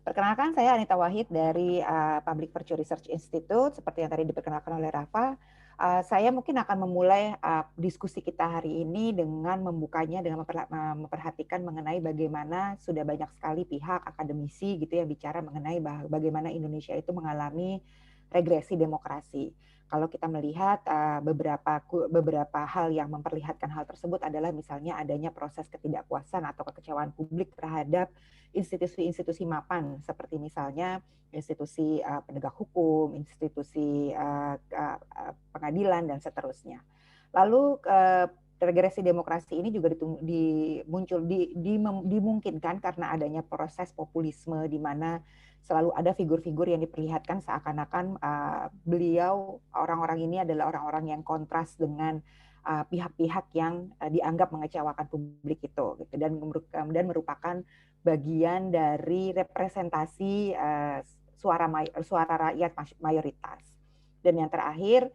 Perkenalkan, saya Anita Wahid dari Public Virtue Research Institute. Seperti yang tadi diperkenalkan oleh Rafa, saya mungkin akan memulai diskusi kita hari ini dengan membukanya dengan memperhatikan mengenai bagaimana sudah banyak sekali pihak akademisi gitu ya bicara mengenai bagaimana Indonesia itu mengalami regresi demokrasi. Kalau kita melihat beberapa hal yang memperlihatkan hal tersebut adalah misalnya adanya proses ketidakpuasan atau kekecewaan publik terhadap institusi-institusi mapan seperti misalnya institusi penegak hukum, institusi pengadilan dan seterusnya. Lalu regresi demokrasi ini juga dimungkinkan karena adanya proses populisme di mana selalu ada figur-figur yang diperlihatkan seakan-akan beliau orang-orang ini adalah orang-orang yang kontras dengan pihak-pihak yang dianggap mengecewakan publik itu gitu dan merupakan bagian dari representasi suara rakyat mayoritas. Dan yang terakhir,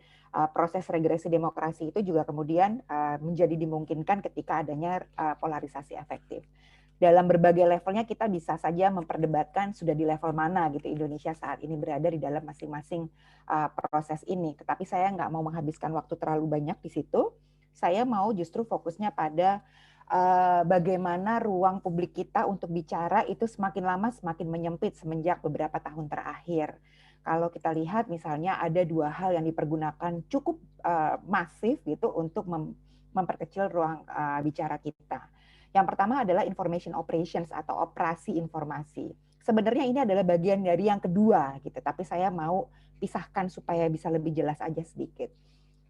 proses regresi demokrasi itu juga kemudian menjadi dimungkinkan ketika adanya polarisasi efektif. Dalam berbagai levelnya kita bisa saja memperdebatkan sudah di level mana gitu Indonesia saat ini berada di dalam masing-masing proses ini. Tetapi saya nggak mau menghabiskan waktu terlalu banyak di situ. Saya mau justru fokusnya pada bagaimana ruang publik kita untuk bicara itu semakin lama semakin menyempit semenjak beberapa tahun terakhir. Kalau kita lihat misalnya ada dua hal yang dipergunakan cukup masif gitu untuk memperkecil ruang bicara kita. Yang pertama adalah information operations atau operasi informasi. Sebenarnya ini adalah bagian dari yang kedua gitu, tapi saya mau pisahkan supaya bisa lebih jelas aja sedikit.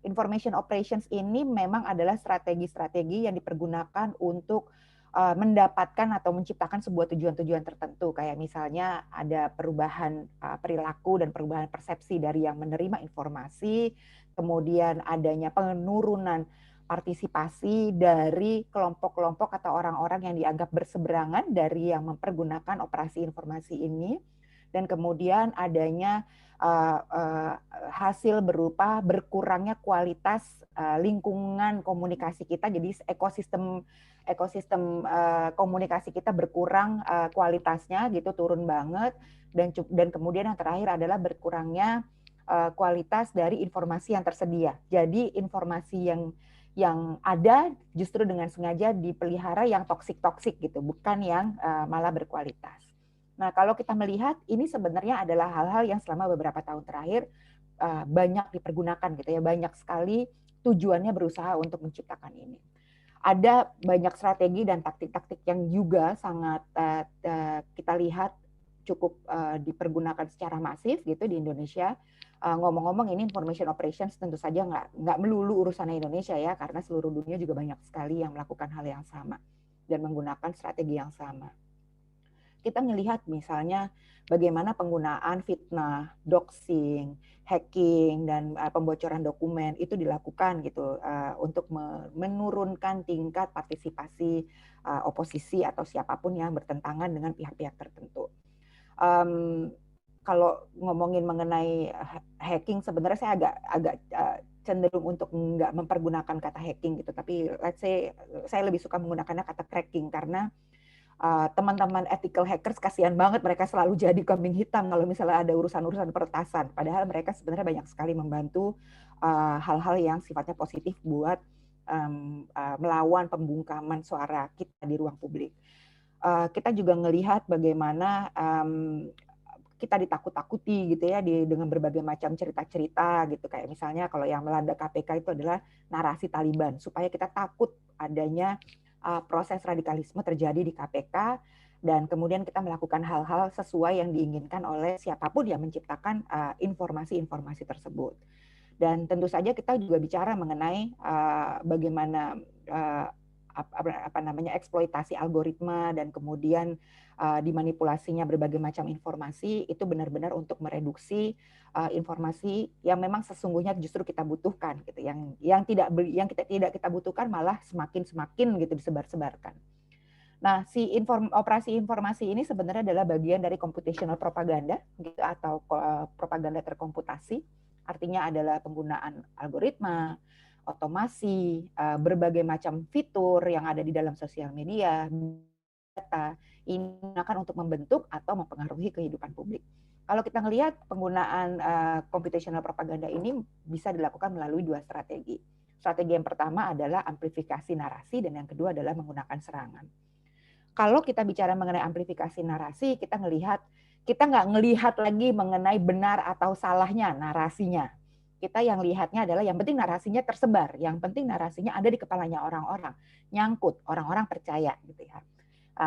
Information operations ini memang adalah strategi-strategi yang dipergunakan untuk mendapatkan atau menciptakan sebuah tujuan-tujuan tertentu, kayak misalnya ada perubahan perilaku dan perubahan persepsi dari yang menerima informasi, kemudian adanya penurunan partisipasi dari kelompok-kelompok atau orang-orang yang dianggap berseberangan dari yang mempergunakan operasi informasi ini, dan kemudian adanya hasil berupa berkurangnya kualitas lingkungan komunikasi kita, jadi ekosistem komunikasi kita berkurang kualitasnya gitu, turun banget, dan kemudian yang terakhir adalah berkurangnya kualitas dari informasi yang tersedia. Jadi informasi yang ada justru dengan sengaja dipelihara yang toksik-toksik gitu, bukan yang malah berkualitas. Nah, kalau kita melihat ini sebenarnya adalah hal-hal yang selama beberapa tahun terakhir banyak dipergunakan gitu ya, banyak sekali tujuannya berusaha untuk menciptakan ini. Ada banyak strategi dan taktik-taktik yang juga sangat kita lihat cukup dipergunakan secara masif gitu di Indonesia. Ngomong-ngomong ini information operations tentu saja nggak melulu urusan Indonesia ya, karena seluruh dunia juga banyak sekali yang melakukan hal yang sama dan menggunakan strategi yang sama. Kita melihat misalnya bagaimana penggunaan fitnah, doxing, hacking, dan pembocoran dokumen itu dilakukan gitu untuk menurunkan tingkat partisipasi oposisi atau siapapun yang bertentangan dengan pihak-pihak tertentu. Kalau ngomongin mengenai hacking, sebenarnya saya agak cenderung untuk nggak mempergunakan kata hacking gitu, tapi let's say saya lebih suka menggunakannya kata cracking karena teman-teman ethical hackers kasihan banget, mereka selalu jadi kambing hitam kalau misalnya ada urusan-urusan peretasan. Padahal mereka sebenarnya banyak sekali membantu hal-hal yang sifatnya positif buat melawan pembungkaman suara kita di ruang publik. Kita juga melihat bagaimana kita ditakut-takuti gitu ya dengan berbagai macam cerita-cerita gitu, kayak misalnya kalau yang melanda KPK itu adalah narasi Taliban supaya kita takut adanya proses radikalisme terjadi di KPK, dan kemudian kita melakukan hal-hal sesuai yang diinginkan oleh siapapun yang menciptakan informasi-informasi tersebut. Dan tentu saja kita juga bicara mengenai bagaimana eksploitasi algoritma dan kemudian dimanipulasinya berbagai macam informasi itu benar-benar untuk mereduksi informasi yang memang sesungguhnya justru kita butuhkan gitu, yang tidak kita butuhkan malah semakin gitu disebar-sebarkan. Nah, operasi informasi ini sebenarnya adalah bagian dari computational propaganda gitu, atau propaganda terkomputasi. Artinya adalah penggunaan algoritma, otomasi, berbagai macam fitur yang ada di dalam sosial media, data ini digunakan untuk membentuk atau mempengaruhi kehidupan publik. Kalau kita melihat penggunaan computational propaganda ini bisa dilakukan melalui dua strategi. Strategi yang pertama adalah amplifikasi narasi dan yang kedua adalah menggunakan serangan. Kalau kita bicara mengenai amplifikasi narasi, kita nggak ngelihat lagi mengenai benar atau salahnya narasinya. Kita yang lihatnya adalah yang penting narasinya tersebar, yang penting narasinya ada di kepalanya orang-orang, nyangkut, orang-orang percaya gitu ya.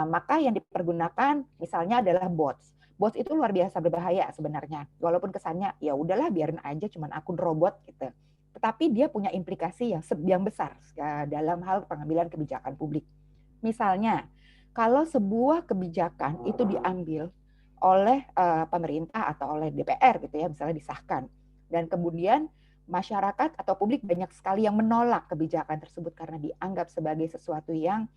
Maka yang dipergunakan misalnya adalah bots. Bots itu luar biasa berbahaya sebenarnya. Walaupun kesannya ya udahlah biarin aja cuman akun robot gitu. Tetapi dia punya implikasi yang besar dalam hal pengambilan kebijakan publik. Misalnya, kalau sebuah kebijakan itu diambil oleh pemerintah atau oleh DPR gitu ya, misalnya disahkan, dan kemudian masyarakat atau publik banyak sekali yang menolak kebijakan tersebut karena dianggap sebagai sesuatu yang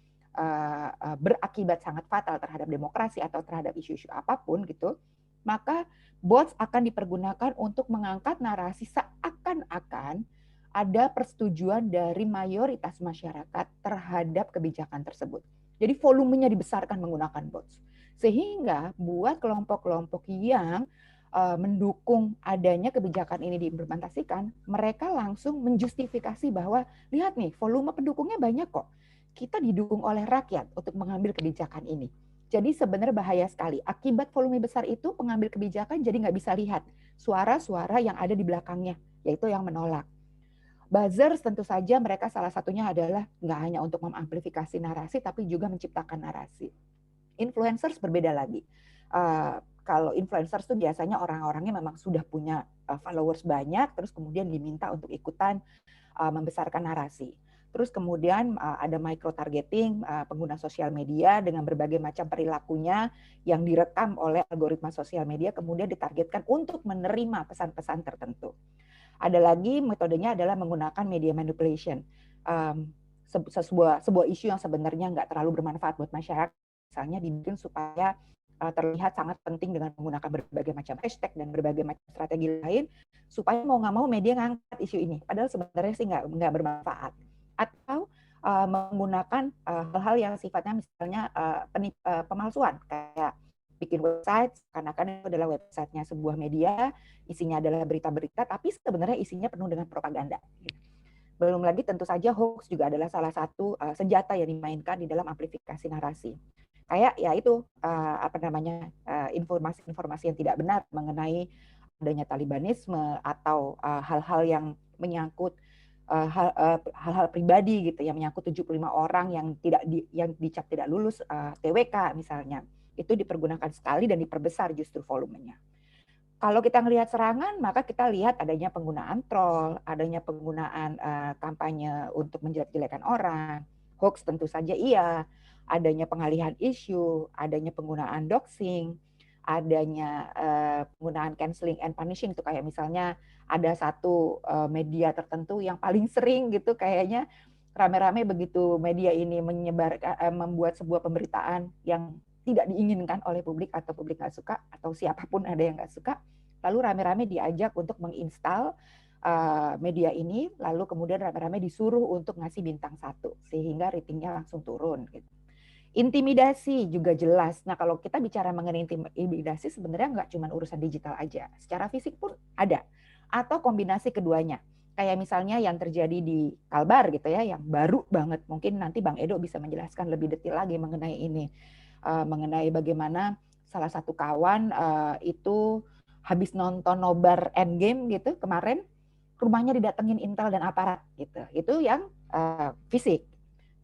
berakibat sangat fatal terhadap demokrasi atau terhadap isu-isu apapun gitu, maka bots akan dipergunakan untuk mengangkat narasi seakan-akan ada persetujuan dari mayoritas masyarakat terhadap kebijakan tersebut. Jadi volumenya dibesarkan menggunakan bots. Sehingga buat kelompok-kelompok yang mendukung adanya kebijakan ini diimplementasikan, mereka langsung menjustifikasi bahwa lihat nih, volume pendukungnya banyak kok. Kita didukung oleh rakyat untuk mengambil kebijakan ini. Jadi sebenarnya bahaya sekali. Akibat volume besar itu, pengambil kebijakan jadi nggak bisa lihat suara-suara yang ada di belakangnya, yaitu yang menolak. Buzzers tentu saja mereka salah satunya adalah nggak hanya untuk mengamplifikasi narasi, tapi juga menciptakan narasi. Influencers berbeda lagi. Kalau influencers tuh biasanya orang-orangnya memang sudah punya followers banyak, terus kemudian diminta untuk ikutan membesarkan narasi. Terus kemudian ada micro-targeting pengguna sosial media dengan berbagai macam perilakunya yang direkam oleh algoritma sosial media, kemudian ditargetkan untuk menerima pesan-pesan tertentu. Ada lagi metodenya adalah menggunakan media manipulation. Sebuah isu yang sebenarnya nggak terlalu bermanfaat buat masyarakat, misalnya dibikin supaya terlihat sangat penting dengan menggunakan berbagai macam hashtag dan berbagai macam strategi lain, supaya mau nggak mau media ngangkat isu ini. Padahal sebenarnya sih nggak bermanfaat. Atau menggunakan hal-hal yang sifatnya misalnya pemalsuan, kayak bikin website, karena kan itu adalah websitenya sebuah media, isinya adalah berita-berita, tapi sebenarnya isinya penuh dengan propaganda. Belum lagi tentu saja hoax juga adalah salah satu senjata yang dimainkan di dalam amplifikasi narasi. Kayak ya itu informasi-informasi yang tidak benar mengenai adanya Talibanisme atau hal-hal yang menyangkut hal-hal pribadi gitu yang menyangkut 75 orang yang dicap tidak lulus TWK misalnya. Itu dipergunakan sekali dan diperbesar justru volumenya. Kalau kita melihat serangan, maka kita lihat adanya penggunaan troll, adanya penggunaan kampanye untuk menjelek-jelekan orang, hoax tentu saja iya, adanya pengalihan isu, adanya penggunaan doxing, adanya penggunaan canceling and punishing, itu kayak misalnya ada satu media tertentu yang paling sering gitu kayaknya rame-rame begitu media ini membuat sebuah pemberitaan yang tidak diinginkan oleh publik atau publik nggak suka atau siapapun ada yang nggak suka, lalu rame-rame diajak untuk menginstal media ini, lalu kemudian rame-rame disuruh untuk ngasih bintang 1 sehingga ratingnya langsung turun gitu. Intimidasi juga jelas. Nah, kalau kita bicara mengenai intimidasi sebenarnya nggak cuma urusan digital aja. Secara fisik pun ada. Atau kombinasi keduanya. Kayak misalnya yang terjadi di Kalbar gitu ya, yang baru banget. Mungkin nanti Bang Edo bisa menjelaskan lebih detail lagi mengenai ini. Mengenai bagaimana salah satu kawan itu habis nonton nobar Endgame gitu kemarin, rumahnya didatengin Intel dan aparat gitu. Itu yang fisik.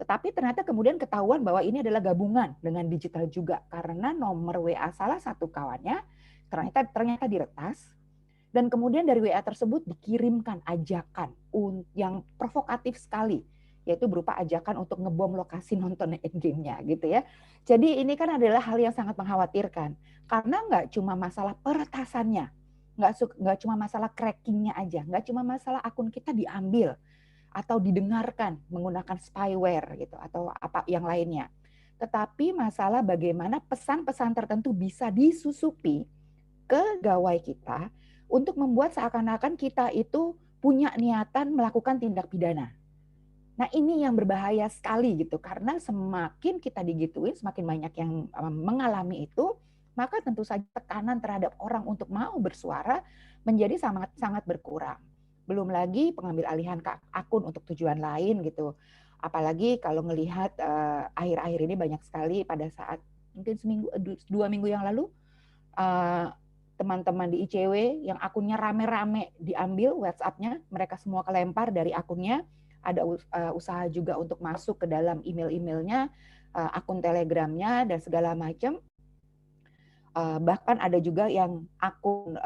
Tetapi ternyata kemudian ketahuan bahwa ini adalah gabungan dengan digital juga karena nomor WA salah satu kawannya ternyata diretas dan kemudian dari WA tersebut dikirimkan ajakan yang provokatif sekali, yaitu berupa ajakan untuk ngebom lokasi nonton Endgame-nya gitu ya. Jadi ini kan adalah hal yang sangat mengkhawatirkan karena nggak cuma masalah peretasannya, nggak cuma masalah crackingnya aja, nggak cuma masalah akun kita diambil atau didengarkan menggunakan spyware gitu atau apa yang lainnya. Tetapi masalah bagaimana pesan-pesan tertentu bisa disusupi ke gawai kita untuk membuat seakan-akan kita itu punya niatan melakukan tindak pidana. Nah, ini yang berbahaya sekali gitu, karena semakin kita digituin, semakin banyak yang mengalami itu, maka tentu saja tekanan terhadap orang untuk mau bersuara menjadi sangat berkurang. Belum lagi pengambil alihan akun untuk tujuan lain gitu. Apalagi kalau melihat akhir-akhir ini banyak sekali pada saat mungkin seminggu, 2 minggu yang lalu, teman-teman di ICW yang akunnya rame-rame diambil WhatsApp-nya, mereka semua kelempar dari akunnya. Ada usaha juga untuk masuk ke dalam email-emailnya, akun Telegramnya dan segala macam. Bahkan ada juga yang akun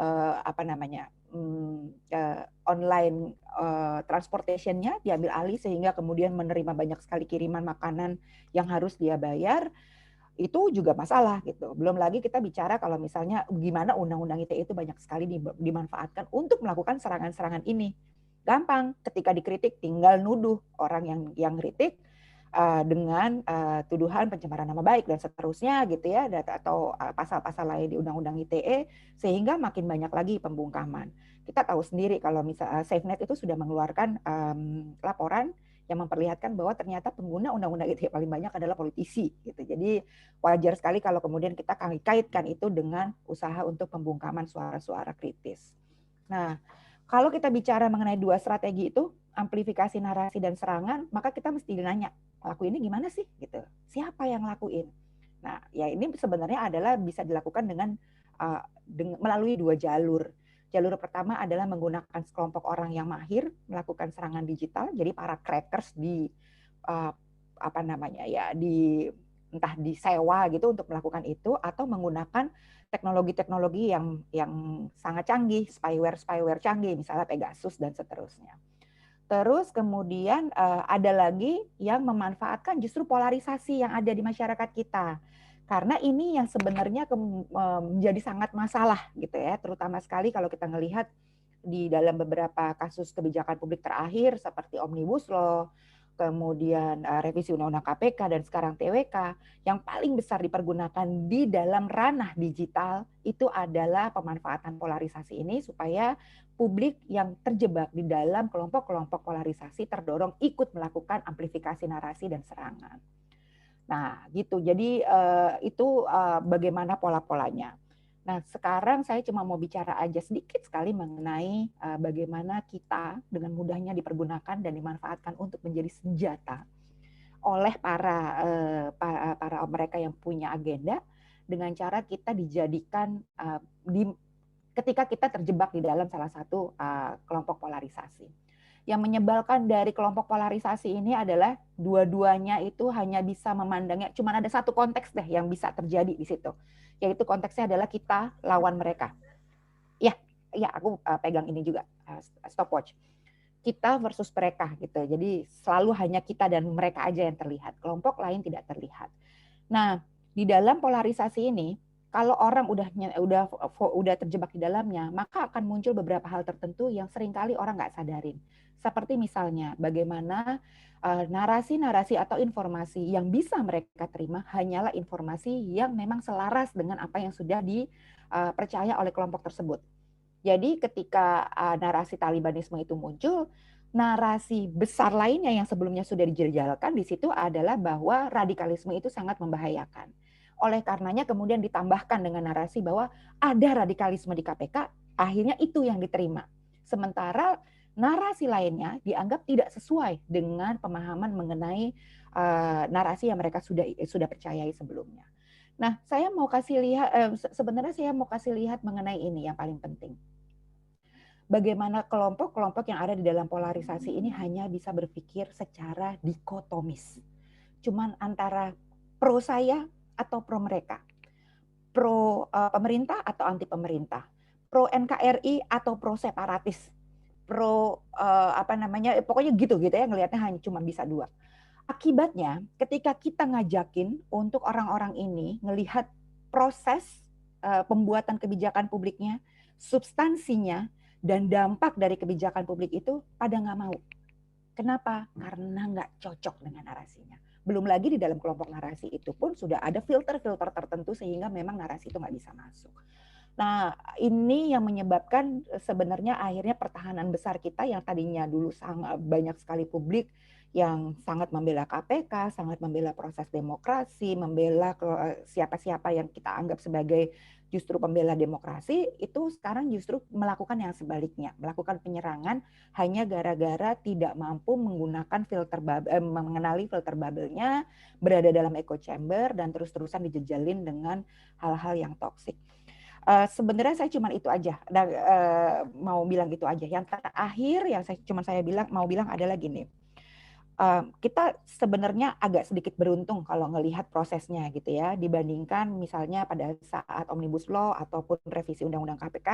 online transportation-nya diambil alih sehingga kemudian menerima banyak sekali kiriman makanan yang harus dia bayar. Itu juga masalah gitu. Belum lagi kita bicara kalau misalnya gimana undang-undang ITE itu banyak sekali dimanfaatkan untuk melakukan serangan-serangan ini. Gampang, ketika dikritik tinggal nuduh orang yang kritik dengan tuduhan pencemaran nama baik dan seterusnya gitu ya, atau pasal-pasal lain di undang-undang ITE, sehingga makin banyak lagi pembungkaman. Kita tahu sendiri kalau misalnya SafeNet itu sudah mengeluarkan laporan yang memperlihatkan bahwa ternyata pengguna undang-undang ITE paling banyak adalah politisi gitu. Jadi wajar sekali kalau kemudian kita kaitkan itu dengan usaha untuk pembungkaman suara-suara kritis. Nah, kalau kita bicara mengenai 2 strategi itu, amplifikasi narasi dan serangan, maka kita mesti nanya, lakuinnya gimana sih gitu? Siapa yang lakuin? Nah, ya ini sebenarnya adalah bisa dilakukan dengan melalui 2 jalur. Jalur pertama adalah menggunakan sekelompok orang yang mahir melakukan serangan digital, jadi para crackers di entah disewa gitu untuk melakukan itu, atau menggunakan teknologi-teknologi yang sangat canggih, spyware canggih, misalnya Pegasus dan seterusnya. Terus kemudian ada lagi yang memanfaatkan justru polarisasi yang ada di masyarakat kita. Karena ini yang sebenarnya menjadi sangat masalah gitu ya, terutama sekali kalau kita melihat di dalam beberapa kasus kebijakan publik terakhir seperti Omnibus Law, kemudian revisi Undang-Undang KPK dan sekarang TWK, yang paling besar dipergunakan di dalam ranah digital itu adalah pemanfaatan polarisasi ini supaya publik yang terjebak di dalam kelompok-kelompok polarisasi terdorong ikut melakukan amplifikasi narasi dan serangan. Nah, gitu. Jadi itu bagaimana pola-polanya. Nah, sekarang saya cuma mau bicara aja sedikit sekali mengenai bagaimana kita dengan mudahnya dipergunakan dan dimanfaatkan untuk menjadi senjata oleh para mereka yang punya agenda dengan cara kita dijadikan ketika kita terjebak di dalam salah satu kelompok polarisasi. Yang menyebalkan dari kelompok polarisasi ini adalah dua-duanya itu hanya bisa memandangnya, cuma ada satu konteks deh yang bisa terjadi di situ, yaitu konteksnya adalah kita lawan mereka. Ya, aku pegang ini juga, stopwatch. Kita versus mereka gitu. Jadi selalu hanya kita dan mereka aja yang terlihat, kelompok lain tidak terlihat. Nah, di dalam polarisasi ini, kalau orang udah terjebak di dalamnya, maka akan muncul beberapa hal tertentu yang seringkali orang nggak sadarin. Seperti misalnya bagaimana narasi-narasi atau informasi yang bisa mereka terima hanyalah informasi yang memang selaras dengan apa yang sudah dipercaya oleh kelompok tersebut. Jadi ketika narasi Talibanisme itu muncul, narasi besar lainnya yang sebelumnya sudah dijejalkan di situ adalah bahwa radikalisme itu sangat membahayakan. Oleh karenanya kemudian ditambahkan dengan narasi bahwa ada radikalisme di KPK, akhirnya itu yang diterima. Sementara narasi lainnya dianggap tidak sesuai dengan pemahaman mengenai narasi yang mereka sudah percayai sebelumnya. Nah, sebenarnya saya mau kasih lihat mengenai ini yang paling penting. Bagaimana kelompok-kelompok yang ada di dalam polarisasi ini hanya bisa berpikir secara dikotomis. Cuman antara pro saya atau pro mereka. Pro pemerintah atau anti pemerintah. Pro NKRI atau pro separatis. Pro pokoknya gitu ya, ngelihatnya hanya cuma bisa dua. Akibatnya ketika kita ngajakin untuk orang-orang ini ngelihat proses pembuatan kebijakan publiknya, substansinya, dan dampak dari kebijakan publik itu pada nggak mau. Kenapa? Karena nggak cocok dengan narasinya. Belum lagi di dalam kelompok narasi itu pun sudah ada filter-filter tertentu sehingga memang narasi itu nggak bisa masuk. Nah, ini yang menyebabkan sebenarnya akhirnya pertahanan besar kita yang tadinya dulu sangat banyak sekali publik yang sangat membela KPK, sangat membela proses demokrasi, membela siapa-siapa yang kita anggap sebagai justru pembela demokrasi, itu sekarang justru melakukan yang sebaliknya, melakukan penyerangan hanya gara-gara tidak mampu menggunakan mengenali filter bubble-nya, berada dalam echo chamber, dan terus-terusan dijejalin dengan hal-hal yang toksik. Sebenarnya saya cuma itu aja, mau bilang itu aja. Yang terakhir yang saya mau bilang adalah gini, kita sebenarnya agak sedikit beruntung kalau ngelihat prosesnya gitu ya, dibandingkan misalnya pada saat Omnibus Law ataupun revisi Undang-Undang KPK,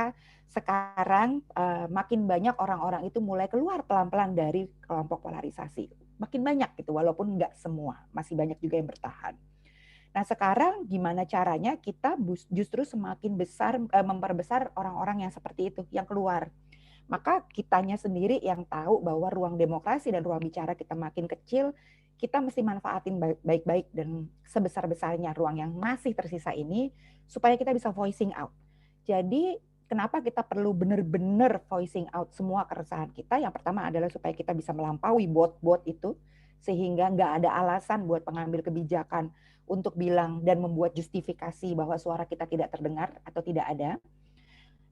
sekarang makin banyak orang-orang itu mulai keluar pelan-pelan dari kelompok polarisasi. Makin banyak gitu, walaupun nggak semua, masih banyak juga yang bertahan. Nah sekarang gimana caranya kita justru semakin besar, memperbesar orang-orang yang seperti itu, yang keluar. Maka kitanya sendiri yang tahu bahwa ruang demokrasi dan ruang bicara kita makin kecil, kita mesti manfaatin baik-baik dan sebesar-besarnya ruang yang masih tersisa ini supaya kita bisa voicing out. Jadi kenapa kita perlu benar-benar voicing out semua keresahan kita? Yang pertama adalah supaya kita bisa melampaui bot-bot itu, sehingga nggak ada alasan buat pengambil kebijakan untuk bilang dan membuat justifikasi bahwa suara kita tidak terdengar atau tidak ada.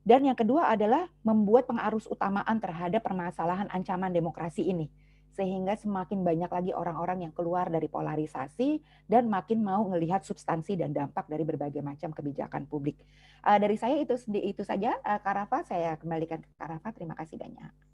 Dan yang kedua adalah membuat pengarus utamaan terhadap permasalahan ancaman demokrasi ini. Sehingga semakin banyak lagi orang-orang yang keluar dari polarisasi dan makin mau melihat substansi dan dampak dari berbagai macam kebijakan publik. Dari saya itu saja, Kak Rafa, saya kembalikan ke Kak Rafa. Terima kasih banyak.